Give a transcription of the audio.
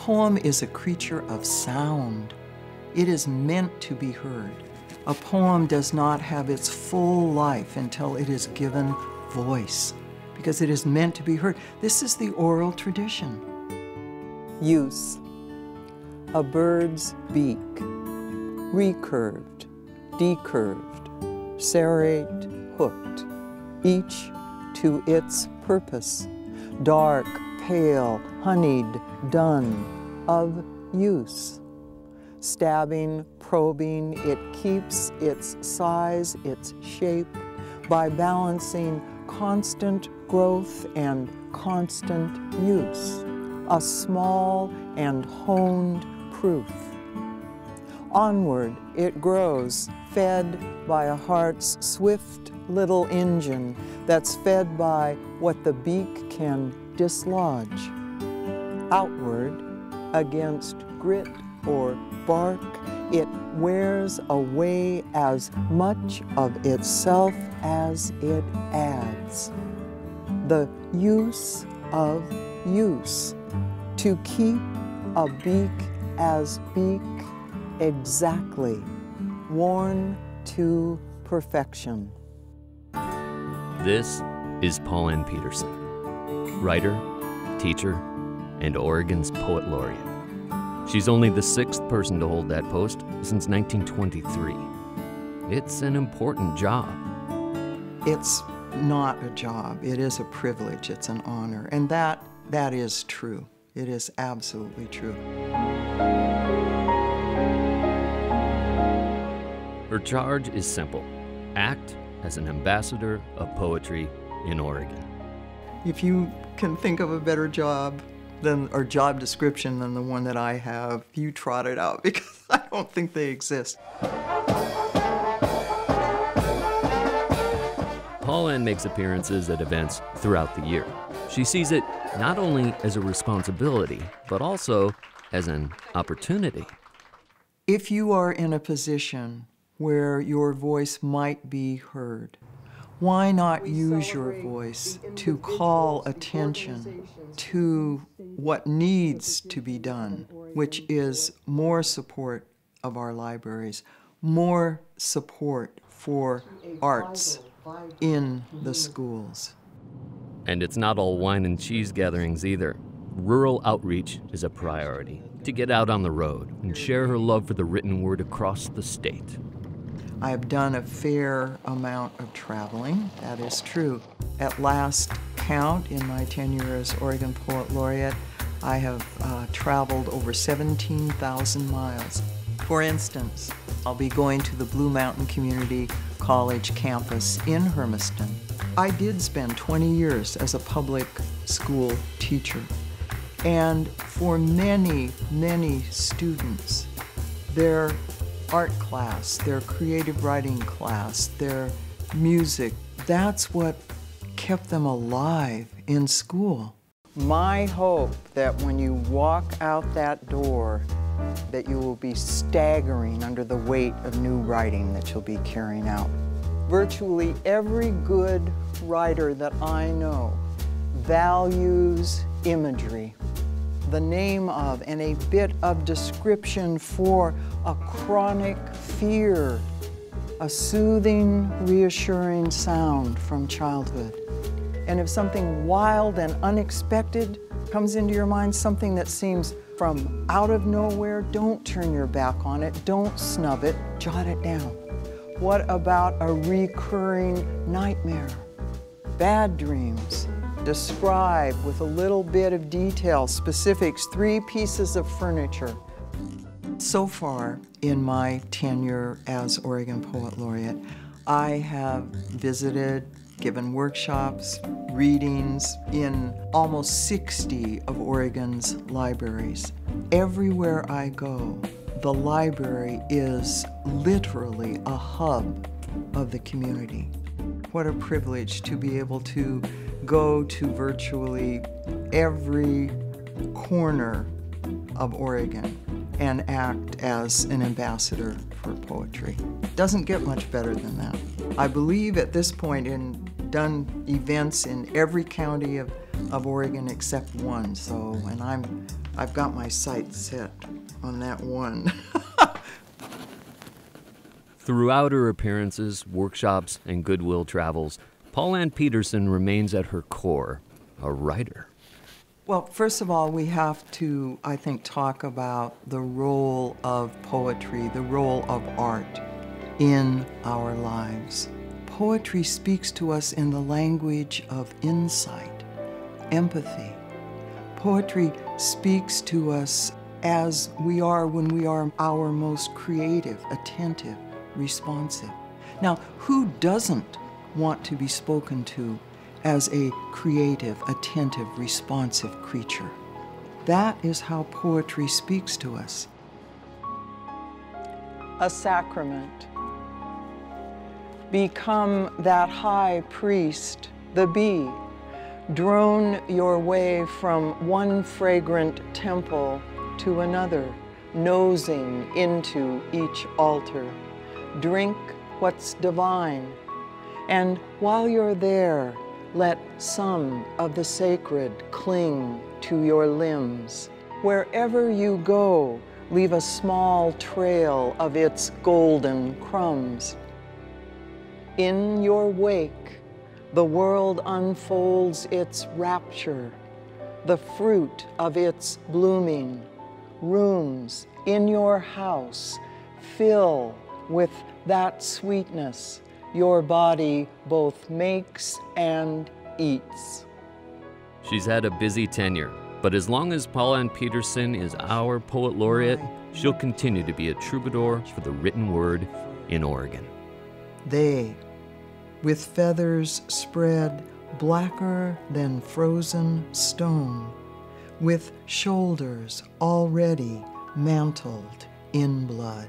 poem is a creature of sound. It is meant to be heard. A poem does not have its full life until it is given voice, because it is meant to be heard. This is the oral tradition. Use. A bird's beak, recurved, decurved, serrate, hooked, each to its purpose, dark, pale, honeyed, done, of use. Stabbing, probing, it keeps its size, its shape, by balancing constant growth and constant use, a small and honed proof. Onward it grows, fed by a heart's swift little engine that's fed by what the beak can dislodge. Outward, against grit or bark, it wears away as much of itself as it adds. The use of use, to keep a beak as beak exactly, worn to perfection. This is Paulann Petersen, writer, teacher, and Oregon's Poet Laureate. She's only the 6th person to hold that post since 1923. It's an important job. It's not a job, it is a privilege, it's an honor, and that is true. It is absolutely true. Her charge is simple: act as an ambassador of poetry in Oregon. If you can think of a better job or job description than the one that I have, you trot it out, because I don't think they exist. Paulann makes appearances at events throughout the year. She sees it not only as a responsibility, but also as an opportunity. If you are in a position where your voice might be heard, why not use your voice to call attention to what needs to be done, which is more support of our libraries, more support for arts in the schools. And it's not all wine and cheese gatherings either. Rural outreach is a priority, to get out on the road and share her love for the written word across the state. I have done a fair amount of traveling, that is true. At last count, in my tenure as Oregon Poet Laureate, I have traveled over 17,000 miles. For instance, I'll be going to the Blue Mountain Community College campus in Hermiston. I did spend 20 years as a public school teacher, and for many, many students, their art class, their creative writing class, their music, that's what kept them alive in school. My hope that when you walk out that door, that you will be staggering under the weight of new writing that you'll be carrying out. Virtually every good writer that I know values imagery, the name of and a bit of description for a chronic fear, a soothing, reassuring sound from childhood. And if something wild and unexpected comes into your mind, something that seems from out of nowhere, don't turn your back on it, don't snub it, jot it down. What about a recurring nightmare? Bad dreams. Describe with a little bit of detail, specifics, 3 pieces of furniture. So far in my tenure as Oregon Poet Laureate, I have visited, given workshops, readings in almost 60 of Oregon's libraries. Everywhere I go, the library is literally a hub of the community. What a privilege to be able to go to virtually every corner of Oregon and act as an ambassador for poetry. Doesn't get much better than that. I believe at this point in done events in every county of of Oregon except one. So, and I've got my sights set on that one. Throughout her appearances, workshops, and goodwill travels, Paulann Petersen remains at her core a writer. Well, first of all, we have to, I think, talk about the role of poetry, the role of art in our lives. Poetry speaks to us in the language of insight, empathy. Poetry speaks to us as we are when we are our most creative, attentive, responsive. Now, who doesn't want to be spoken to as a creative, attentive, responsive creature? That is how poetry speaks to us. A sacrament. Become that high priest, the bee. Drone your way from one fragrant temple to another, nosing into each altar. Drink what's divine, and while you're there, let some of the sacred cling to your limbs. Wherever you go, leave a small trail of its golden crumbs. In your wake, the world unfolds its rapture, the fruit of its blooming. Rooms in your house fill with that sweetness your body both makes and eats. She's had a busy tenure, but as long as Paulann Petersen is our poet laureate, she'll continue to be a troubadour for the written word in Oregon. They, with feathers spread blacker than frozen stone, with shoulders already mantled in blood.